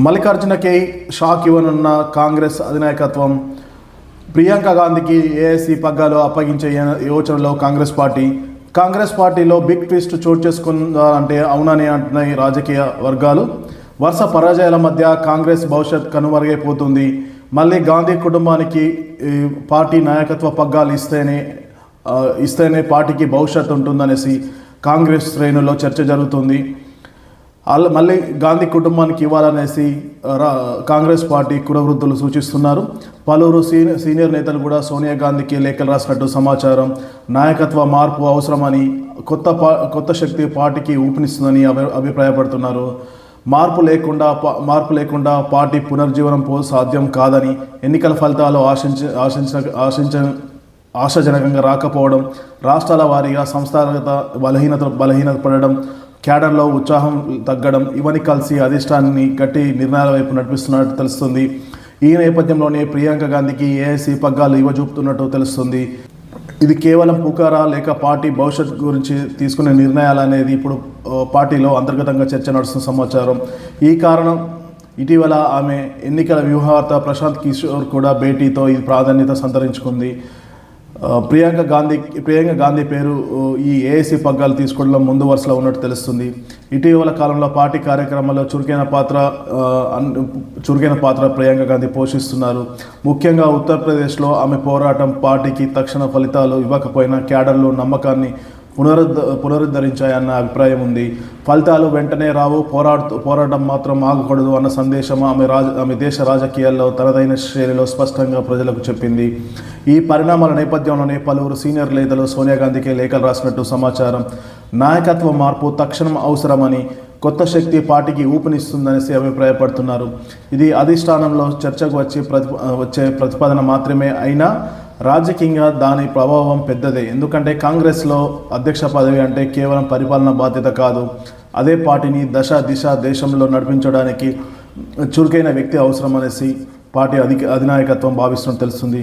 మల్లికార్జునకి shock ఇవ్వనున్న Congress అధినాయకత్వం. ప్రియాంక గాంధీకి AIC పగ్గాలు అప్పగించే యోచనలో కాంగ్రెస్ పార్టీలో బిగ్ ట్విస్ట్ చోటు చేసుకుందంటే అవునని అంటున్నాయి రాజకీయ వర్గాలు. వరుస పరాజయాల మధ్య కాంగ్రెస్ భవిష్యత్ కనుమరుగైపోతుంది. మళ్ళీ గాంధీ కుటుంబానికి పార్టీ నాయకత్వ పగ్గాలు ఇస్తేనే పార్టీకి భవిష్యత్ ఉంటుందనేసి కాంగ్రెస్ శ్రేణుల్లో చర్చ జరుగుతుంది. మళ్ళీ గాంధీ కుటుంబానికి ఇవ్వాలనేసి కాంగ్రెస్ పార్టీ కులవృద్ధులు సూచిస్తున్నారు. పలువురు సీనియర్ నేతలు కూడా సోనియా గాంధీకి లేఖలు రాసినట్టు సమాచారం. నాయకత్వ మార్పు అవసరమని, కొత్త శక్తి పార్టీకి ఊపినిస్తుందని అభిప్రాయపడుతున్నారు. మార్పు లేకుండా పార్టీ పునర్జీవనం సాధ్యం కాదని, ఎన్నికల ఫలితాలు ఆశాజనకంగా రాకపోవడం, రాష్ట్రాల వారీగా సంస్థాగత బలహీనత పడడం, క్యాడర్లో ఉత్సాహం తగ్గడం ఇవన్నీ కలిసి అధిష్టానాన్ని గట్టి నిర్ణయాల వైపు నడిపిస్తున్నట్టు తెలుస్తుంది. ఈ నేపథ్యంలోనే ప్రియాంక గాంధీకి ఏఐసీ పగ్గాలు ఇవ్వజూపుతున్నట్టు తెలుస్తుంది. ఇది కేవలం పుకారా లేక పార్టీ భవిష్యత్ గురించి తీసుకునే నిర్ణయాలు అనేది ఇప్పుడు పార్టీలో అంతర్గతంగా చర్చ నడుస్తున్న సమాచారం. ఈ కారణం ఇటీవల ఆమె ఎన్నికల వ్యూహకర్త ప్రశాంత్ కిషోర్ కూడా భేటీతో ఇది ప్రాధాన్యత సంతరించుకుంది. ప్రియాంక గాంధీ పేరు ఈ ఏఐసీ పగ్గాలు తీసుకోవడంలో ముందు వరుసలో ఉన్నట్టు తెలుస్తుంది. ఇటీవల కాలంలో పార్టీ కార్యక్రమాల్లో చురుకైన పాత్ర ప్రియాంక గాంధీ పోషిస్తున్నారు. ముఖ్యంగా ఉత్తరప్రదేశ్లో ఆమె పోరాటం పార్టీకి తక్షణ ఫలితాలు ఇవ్వకపోయినా క్యాడర్లో నమ్మకాన్ని పునరుద్ధరించాయన్న అభిప్రాయం ఉంది. ఫలితాలు వెంటనే రావు, పోరాటం మాత్రం ఆగకూడదు అన్న సందేశం ఆమె దేశ రాజకీయాల్లో తనదైన శైలిలో స్పష్టంగా ప్రజలకు చెప్పింది. ఈ పరిణామాల నేపథ్యంలోనే పలువురు సీనియర్ నేతలు సోనియా గాంధీకి లేఖలు రాసినట్టు సమాచారం. నాయకత్వ మార్పు తక్షణం అవసరమని, కొత్త శక్తి పార్టీకి ఊపినిస్తుందనేసి అభిప్రాయపడుతున్నారు. ఇది అధిష్టానంలో చర్చకు వచ్చే ప్రతిపాదన మాత్రమే అయినా రాజకీయంగా దాని ప్రభావం పెద్దదే. ఎందుకంటే కాంగ్రెస్లో అధ్యక్ష పదవి అంటే కేవలం పరిపాలన బాధ్యత కాదు, అదే పార్టీని దిశ దేశంలో నడిపించడానికి చురుకైన వ్యక్తి అవసరం అనేసి పార్టీ అధినాయకత్వం భావిస్తున్నట్టు తెలుస్తుంది.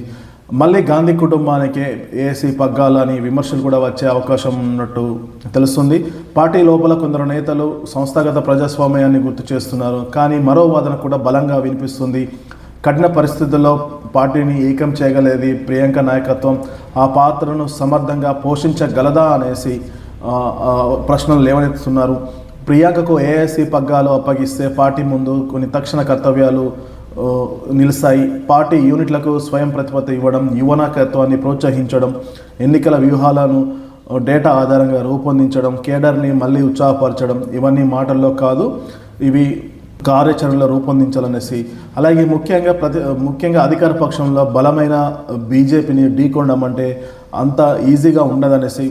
మళ్ళీ గాంధీ కుటుంబానికే ఏఐసీ పగ్గాలని విమర్శలు కూడా వచ్చే అవకాశం ఉన్నట్టు తెలుస్తుంది. పార్టీ లోపల కొందరు నేతలు సంస్థాగత ప్రజాస్వామ్యాన్ని గుర్తు చేస్తున్నారు. కానీ మరో వాదన కూడా బలంగా వినిపిస్తుంది. కఠిన పరిస్థితుల్లో పార్టీని ఏకం చేయగలేది ప్రియాంక నాయకత్వం. ఆ పాత్రను సమర్థంగా పోషించగలదా అనేసి ప్రశ్నలు లేవనెత్తుతున్నారు. ప్రియాంకకు ఏఐసీ పగ్గాలు అప్పగిస్తే పార్టీ ముందు కొన్ని తక్షణ కర్తవ్యాలు నిలుస్తాయి. పార్టీ యూనిట్లకు స్వయం ప్రతిపత్తి ఇవ్వడం, యువ నాయకత్వాన్ని ప్రోత్సహించడం, ఎన్నికల వ్యూహాలను డేటా ఆధారంగా రూపొందించడం, కేడర్ని మళ్ళీ ఉత్సాహపరచడం, ఇవన్నీ మాటల్లో కాదు, ఇవి కార్యాచరణలో రూపొందించాలనేసి. అలాగే ముఖ్యంగా అధికార పక్షంలో బలమైన బీజేపీని ఢీకొనడం అంటే అంత ఈజీగా ఉండదనేసి,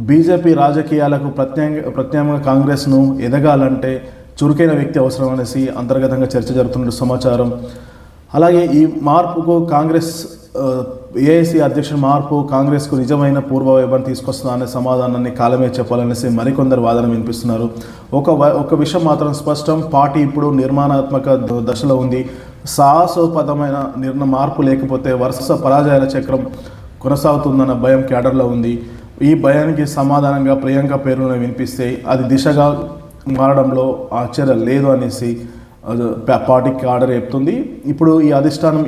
బీజేపీ రాజకీయాలకు ప్రత్యామ్నాయంగా కాంగ్రెస్ను ఎదగాలంటే చురుకైన వ్యక్తి అవసరం అనేసి అంతర్గతంగా చర్చ జరుగుతున్న సమాచారం. అలాగే ఈ మార్పుకు ఏఐసీ అధ్యక్షుడి మార్పు కాంగ్రెస్కు నిజమైన పూర్వవైభవం తీసుకొస్తుందా అనే సమాధానాన్ని కాలమే చెప్పాలనేసి మరికొందరు వాదన వినిపిస్తున్నారు. ఒక విషయం మాత్రం స్పష్టం, పార్టీ ఇప్పుడు నిర్మాణాత్మక దశలో ఉంది. సాహసోపదమైన మార్పు లేకపోతే వరుస పరాజయాల చక్రం కొనసాగుతుందన్న భయం క్యాడర్లో ఉంది. ఈ భయానికి సమాధానంగా ప్రియాంక పేరును వినిపిస్తే అది దిశగా మారడంలో ఆశ్చర్యం లేదు అనేసి పార్టీకి ఆర్డర్ చెప్తుంది. ఇప్పుడు ఈ అధిష్టానం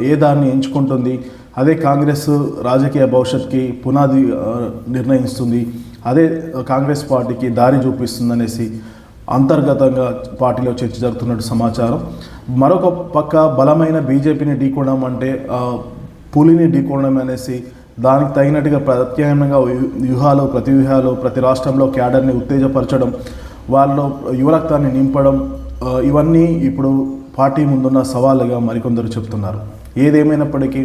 ఏ దాన్ని ఎంచుకుంటుంది, అదే కాంగ్రెస్ రాజకీయ భవిష్యత్కి పునాది నిర్ణయిస్తుంది, అదే కాంగ్రెస్ పార్టీకి దారి చూపిస్తుంది అనేసి అంతర్గతంగా పార్టీలో చర్చ జరుగుతున్నట్టు సమాచారం. మరొక పక్క బలమైన బీజేపీని ఢీకొనడం అంటే పులిని ఢీకొనడం అనేసి, దానికి తగినట్టుగా ప్రత్యామ్నాయంగా ప్రతివ్యూహాలు ప్రతి రాష్ట్రంలో క్యాడర్ని ఉత్తేజపరచడం, వాళ్ళలో యువరక్తాన్ని నింపడం, ఇవన్నీ ఇప్పుడు పార్టీ ముందున్న సవాళ్ళుగా మరికొందరు చెప్తున్నారు. ఏదేమైనప్పటికీ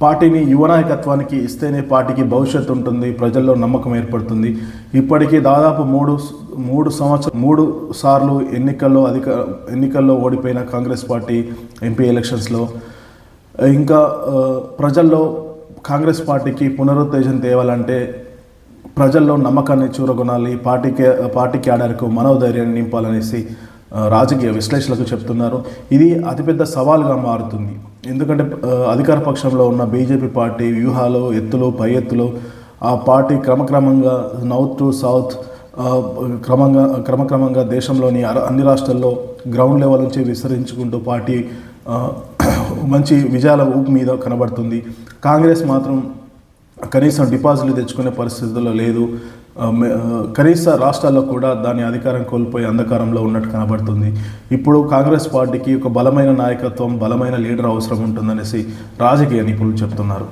పార్టీని యువ నాయకత్వానికి ఇస్తేనే పార్టీకి భవిష్యత్తు ఉంటుంది, ప్రజల్లో నమ్మకం ఏర్పడుతుంది. ఇప్పటికీ దాదాపు మూడు సార్లు ఎన్నికల్లో ఓడిపోయిన కాంగ్రెస్ పార్టీ ఎంపీ ఎలక్షన్స్లో ఇంకా ప్రజల్లో కాంగ్రెస్ పార్టీకి పునరుత్తేజం తేవాలంటే ప్రజల్లో నమ్మకాన్ని చూరగొనాలి, పార్టీ క్యాడర్కు మనోధైర్యాన్ని నింపాలనేసి రాజకీయ విశ్లేషకులు చెప్తున్నారు. ఇది అతిపెద్ద సవాలుగా మారుతుంది. ఎందుకంటే అధికార పక్షంలో ఉన్న బీజేపీ పార్టీ వ్యూహాలు పై ఎత్తులు ఆ పార్టీ క్రమక్రమంగా నార్త్ టు సౌత్ క్రమక్రమంగా దేశంలోని అన్ని రాష్ట్రాల్లో గ్రౌండ్ లెవెల్ నుంచి విస్తరించుకుంటూ పార్టీ మంచి విజయాల ఊపు మీద కనబడుతుంది. కాంగ్రెస్ మాత్రం కనీసం డిపాజిట్లు తెచ్చుకునే పరిస్థితుల్లో లేదు. కనీస రాష్ట్రాల్లో కూడా దాని అధికారం కోల్పోయి అంధకారంలో ఉన్నట్టు కనబడుతుంది. ఇప్పుడు కాంగ్రెస్ పార్టీకి ఒక బలమైన నాయకత్వం, బలమైన లీడర్ అవసరం ఉంటుందనేసి రాజకీయ నిపుణులు చెప్తున్నారు.